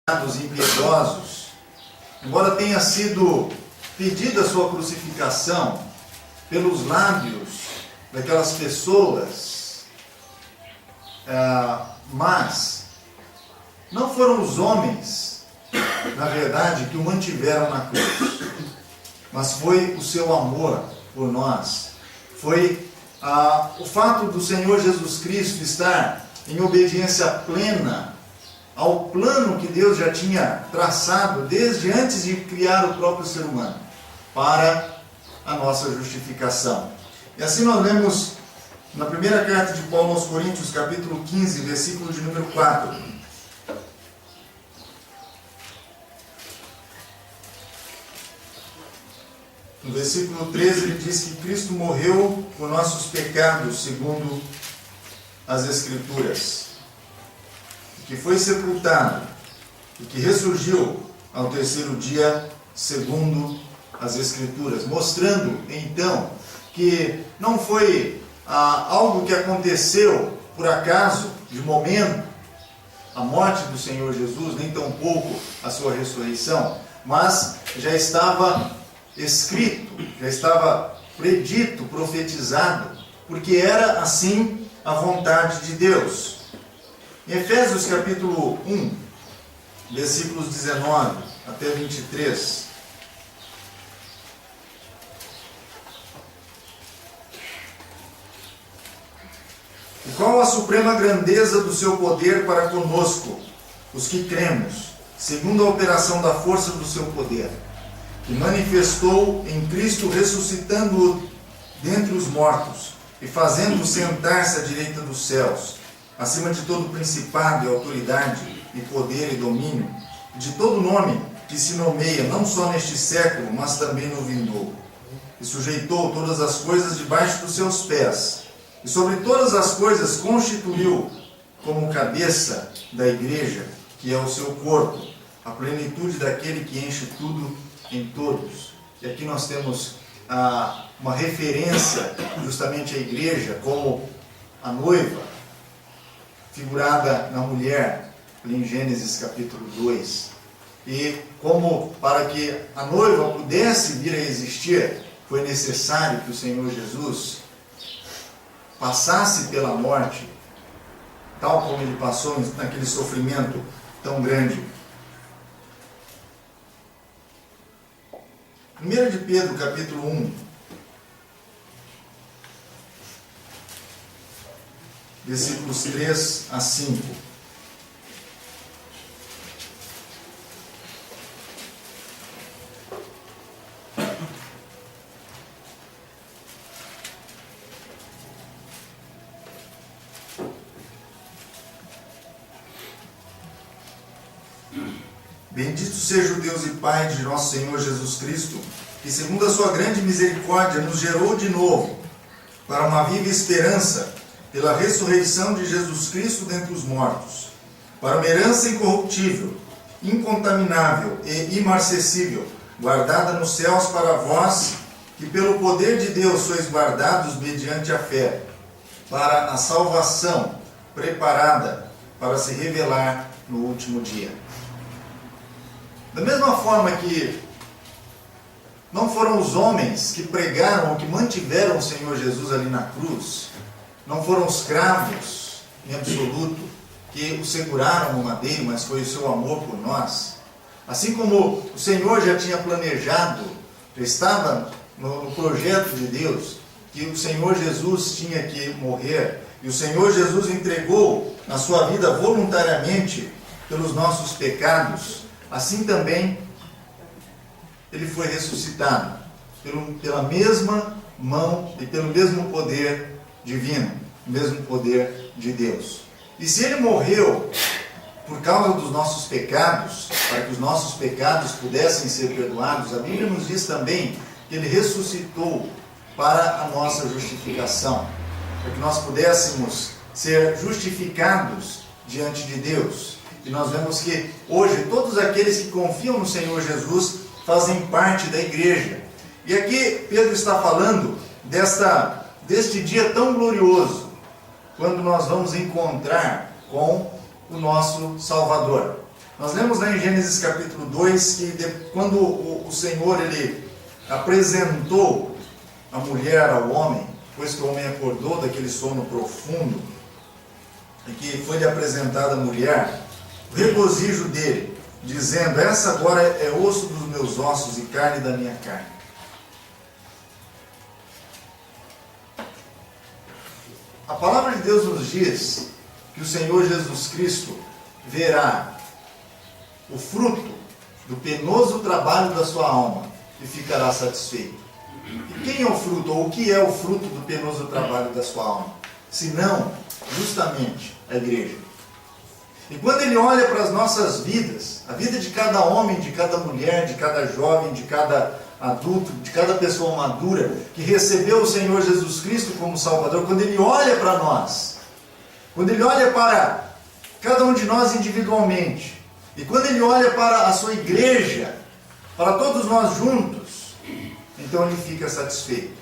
impiedosos, embora tenha sido pedida a sua crucificação pelos lábios daquelas pessoas, mas não foram os homens, na verdade, que o mantiveram na cruz, mas foi o seu amor por nós, foi o fato do Senhor Jesus Cristo estar em obediência plena ao plano que Deus já tinha traçado desde antes de criar o próprio ser humano, para a nossa justificação. E assim nós lemos na primeira carta de Paulo aos Coríntios, capítulo 15, versículo de número 4. No versículo 13 ele diz que Cristo morreu por nossos pecados, segundo as Escrituras, que foi sepultado e que ressurgiu ao terceiro dia, segundo as Escrituras, mostrando então que não foi algo que aconteceu por acaso, de momento, a morte do Senhor Jesus, nem tampouco a sua ressurreição, mas já estava escrito, já estava predito, profetizado, porque era assim a vontade de Deus. Em Efésios capítulo 1, versículos 19 até 23, e qual a suprema grandeza do seu poder para conosco, os que cremos, segundo a operação da força do seu poder, que manifestou em Cristo, ressuscitando-o dentre os mortos e fazendo-o sentar-se à direita dos céus, acima de todo principado e autoridade e poder e domínio, de todo nome que se nomeia, não só neste século, mas também no vindouro. E sujeitou todas as coisas debaixo dos seus pés, e sobre todas as coisas constituiu como cabeça da igreja, que é o seu corpo, a plenitude daquele que enche tudo em todos. E aqui nós temos uma referência justamente à igreja como a noiva, figurada na mulher, ali em Gênesis capítulo 2. E como para que a noiva pudesse vir a existir, foi necessário que o Senhor Jesus passasse pela morte, tal como ele passou naquele sofrimento tão grande. 1 de Pedro capítulo 1, versículos 3 a 5. Bendito seja o Deus e Pai de nosso Senhor Jesus Cristo, que segundo a sua grande misericórdia nos gerou de novo para uma viva esperança pela ressurreição de Jesus Cristo dentre os mortos, para uma herança incorruptível, incontaminável e imarcessível, guardada nos céus para vós, que pelo poder de Deus sois guardados mediante a fé, para a salvação preparada para se revelar no último dia. Da mesma forma que não foram os homens que pregaram ou que mantiveram o Senhor Jesus ali na cruz, não foram os cravos, em absoluto, que o seguraram no madeiro, mas foi o seu amor por nós. Assim como o Senhor já tinha planejado, já estava no projeto de Deus, que o Senhor Jesus tinha que morrer, e o Senhor Jesus entregou a sua vida voluntariamente pelos nossos pecados, assim também ele foi ressuscitado pela mesma mão e pelo mesmo poder divino, o mesmo poder de Deus. E se ele morreu por causa dos nossos pecados, para que os nossos pecados pudessem ser perdoados, a Bíblia nos diz também que ele ressuscitou para a nossa justificação, para que nós pudéssemos ser justificados diante de Deus. E nós vemos que hoje todos aqueles que confiam no Senhor Jesus fazem parte da igreja. E aqui Pedro está falando deste dia tão glorioso, quando nós vamos encontrar com o nosso Salvador. Nós lemos lá em Gênesis capítulo 2 que quando o Senhor ele apresentou a mulher ao homem, depois que o homem acordou daquele sono profundo, e que foi-lhe apresentada a mulher, o regozijo dele, dizendo: essa agora é osso dos meus ossos e carne da minha carne. A palavra de Deus nos diz que o Senhor Jesus Cristo verá o fruto do penoso trabalho da sua alma e ficará satisfeito. E quem é o fruto, ou o que é o fruto do penoso trabalho da sua alma? Senão, justamente, a igreja. E quando ele olha para as nossas vidas, a vida de cada homem, de cada mulher, de cada jovem, de cada adulto, de cada pessoa madura, que recebeu o Senhor Jesus Cristo como Salvador, quando ele olha para nós, quando ele olha para cada um de nós individualmente, e quando ele olha para a sua igreja, para todos nós juntos, então ele fica satisfeito.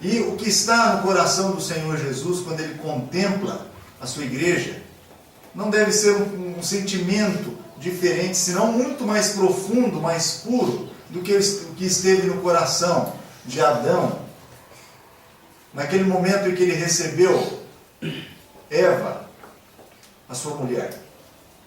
E o que está no coração do Senhor Jesus, quando ele contempla a sua igreja, não deve ser um sentimento diferente, senão muito mais profundo, mais puro, do que o que esteve no coração de Adão, naquele momento em que ele recebeu Eva, a sua mulher.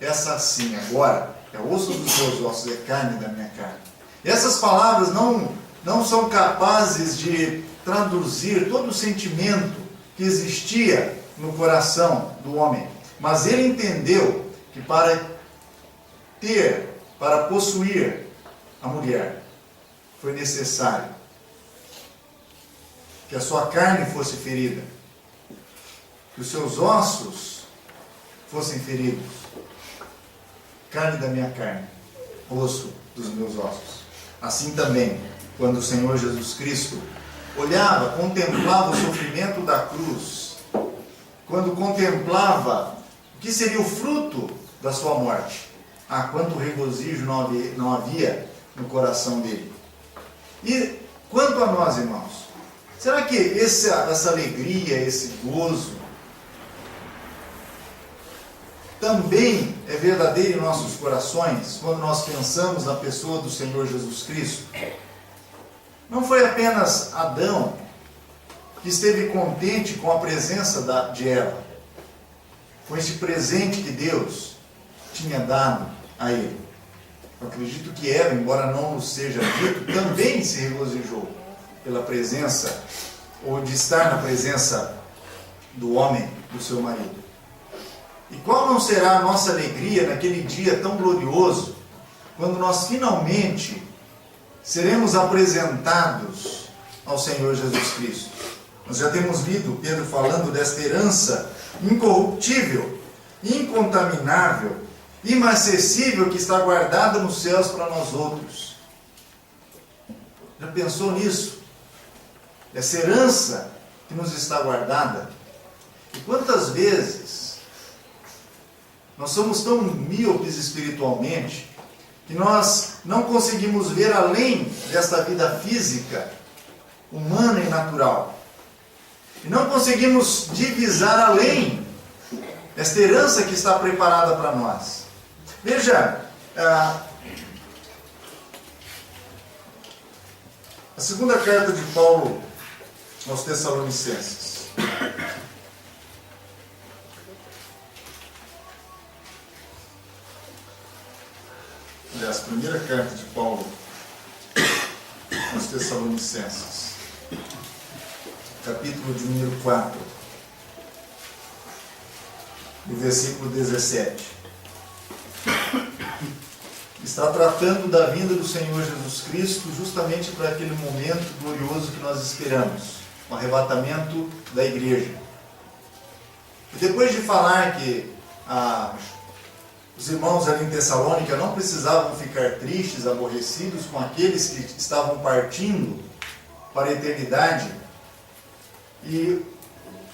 Essa sim, agora, é osso dos meus ossos, é carne da minha carne. E essas palavras não são capazes de traduzir todo o sentimento que existia no coração do homem. Mas ele entendeu que para possuir a mulher, foi necessário que a sua carne fosse ferida, que os seus ossos fossem feridos. Carne da minha carne, osso dos meus ossos. Assim também, quando o Senhor Jesus Cristo olhava, contemplava o sofrimento da cruz, quando contemplava o que seria o fruto da sua morte, quanto regozijo não havia no coração dele. E quanto a nós, irmãos, será que essa alegria, esse gozo, também é verdadeiro em nossos corações, quando nós pensamos na pessoa do Senhor Jesus Cristo? Não foi apenas Adão que esteve contente com a presença de Eva. Foi esse presente que Deus tinha dado a ele. Eu acredito que Eva, embora não nos seja dito, também se regozijou pela presença, ou de estar na presença do homem, do seu marido. E qual não será a nossa alegria naquele dia tão glorioso, quando nós finalmente seremos apresentados ao Senhor Jesus Cristo? Nós já temos lido Pedro falando desta herança incorruptível, incontaminável, inacessível, que está guardada nos céus para nós outros. Já pensou nisso? Essa herança que nos está guardada. E quantas vezes nós somos tão míopes espiritualmente que nós não conseguimos ver além desta vida física, humana e natural. E não conseguimos divisar além desta herança que está preparada para nós. Veja, a segunda carta de Paulo aos Tessalonicenses. Aliás, a primeira carta de Paulo aos Tessalonicenses, capítulo de número 4, do versículo 17. Está tratando da vinda do Senhor Jesus Cristo justamente para aquele momento glorioso que nós esperamos, o arrebatamento da igreja. E depois de falar que os irmãos ali em Tessalônica não precisavam ficar tristes, aborrecidos com aqueles que estavam partindo para a eternidade e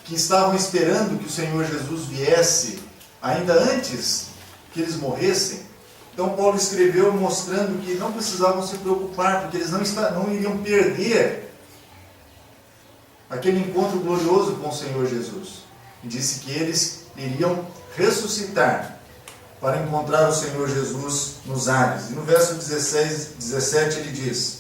que estavam esperando que o Senhor Jesus viesse ainda antes que eles morressem. Então Paulo escreveu mostrando que não precisavam se preocupar, porque eles não iriam perder aquele encontro glorioso com o Senhor Jesus. E disse que eles iriam ressuscitar para encontrar o Senhor Jesus nos ares. E no verso 17 ele diz: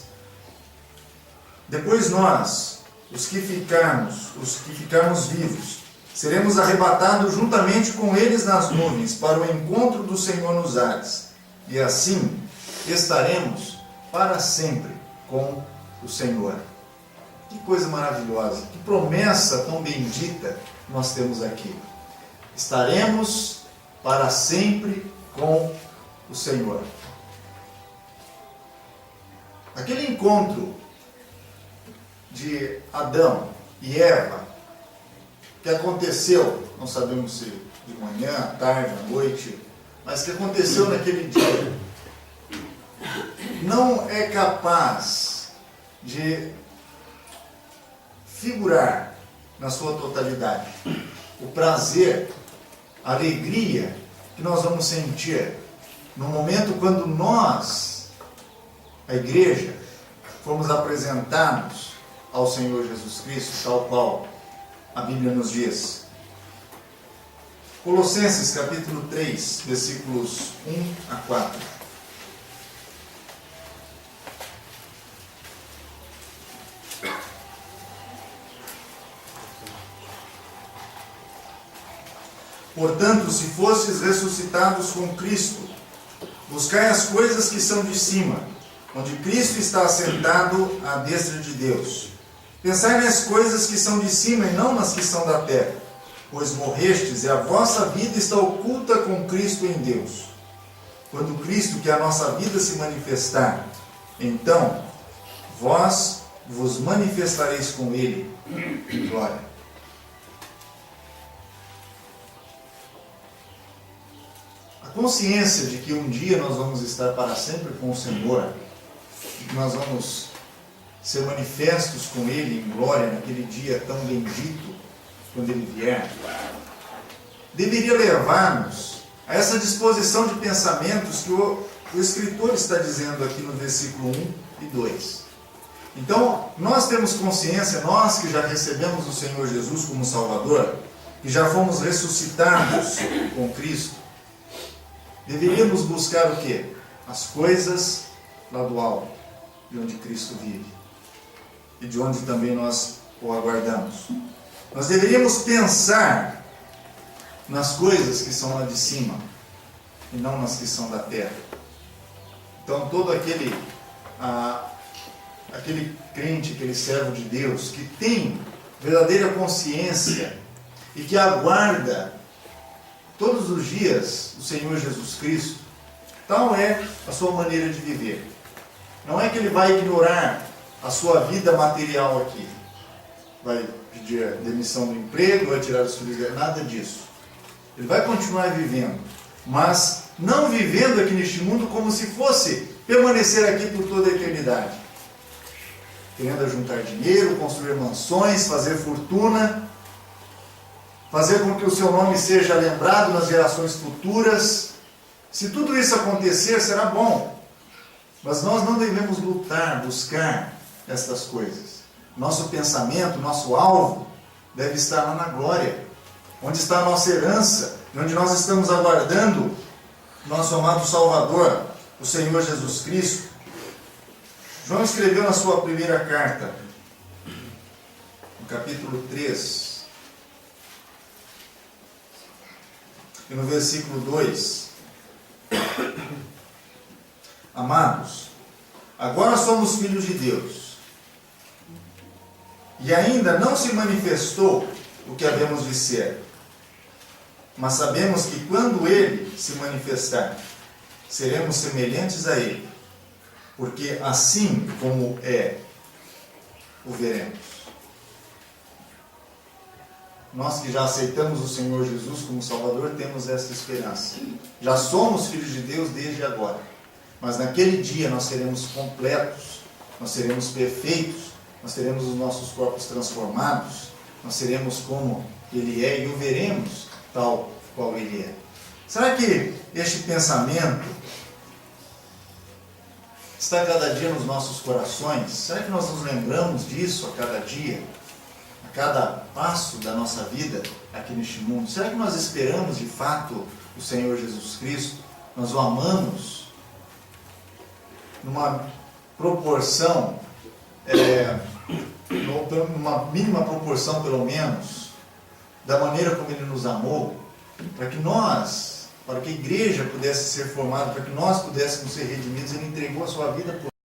depois nós, os que ficarmos vivos, seremos arrebatados juntamente com eles nas nuvens para o encontro do Senhor nos ares. E assim estaremos para sempre com o Senhor. Que coisa maravilhosa, que promessa tão bendita nós temos aqui. Estaremos para sempre com o Senhor. Aquele encontro de Adão e Eva, que aconteceu, não sabemos se de manhã, à tarde, à noite, mas que aconteceu naquele dia, não é capaz de figurar na sua totalidade o prazer, a alegria que nós vamos sentir no momento quando nós, a igreja, fomos apresentados ao Senhor Jesus Cristo, tal qual a Bíblia nos diz. Colossenses capítulo 3, versículos 1 a 4. Portanto, se fostes ressuscitados com Cristo, buscai as coisas que são de cima, onde Cristo está assentado à destra de Deus. Pensai nas coisas que são de cima e não nas que são da terra, pois morrestes e a vossa vida está oculta com Cristo em Deus. Quando Cristo, que é a nossa vida, se manifestar, então vós vos manifestareis com Ele em glória. A consciência de que um dia nós vamos estar para sempre com o Senhor, que nós vamos ser manifestos com Ele em glória naquele dia tão bendito, quando Ele vier, deveria levar-nos a essa disposição de pensamentos que o escritor está dizendo aqui no versículo 1 e 2. Então, nós temos consciência, nós que já recebemos o Senhor Jesus como Salvador, que já fomos ressuscitados com Cristo, deveríamos buscar o quê? As coisas lá do alto, de onde Cristo vive e de onde também nós o aguardamos. Nós deveríamos pensar nas coisas que são lá de cima e não nas que são da terra. Então, todo aquele crente, aquele servo de Deus que tem verdadeira consciência e que aguarda todos os dias o Senhor Jesus Cristo, tal é a sua maneira de viver. Não é que ele vai ignorar a sua vida material aqui, vai pedir demissão do emprego, vai tirar os filhos, nada disso. Ele vai continuar vivendo, mas não vivendo aqui neste mundo como se fosse permanecer aqui por toda a eternidade. Querendo juntar dinheiro, construir mansões, fazer fortuna, fazer com que o seu nome seja lembrado nas gerações futuras. Se tudo isso acontecer, será bom. Mas nós não devemos lutar, buscar estas coisas. Nosso pensamento, nosso alvo, deve estar lá na glória, onde está a nossa herança, onde nós estamos aguardando nosso amado Salvador, o Senhor Jesus Cristo. João escreveu na sua primeira carta, no capítulo 3, e no versículo 2, amados, agora somos filhos de Deus, e ainda não se manifestou o que havemos de ser, mas sabemos que quando Ele se manifestar, seremos semelhantes a Ele, porque assim como é, o veremos. Nós que já aceitamos o Senhor Jesus como Salvador, temos esta esperança. Já somos filhos de Deus desde agora. Mas naquele dia nós seremos completos, nós seremos perfeitos, nós teremos os nossos corpos transformados, nós seremos como Ele é e o veremos tal qual Ele é. Será que este pensamento está cada dia nos nossos corações? Será que nós nos lembramos disso a cada dia? A cada passo da nossa vida aqui neste mundo? Será que nós esperamos de fato o Senhor Jesus Cristo, nós o amamos numa proporção, numa mínima proporção pelo menos, da maneira como Ele nos amou, para que a igreja pudesse ser formada, para que nós pudéssemos ser redimidos, Ele entregou a sua vida por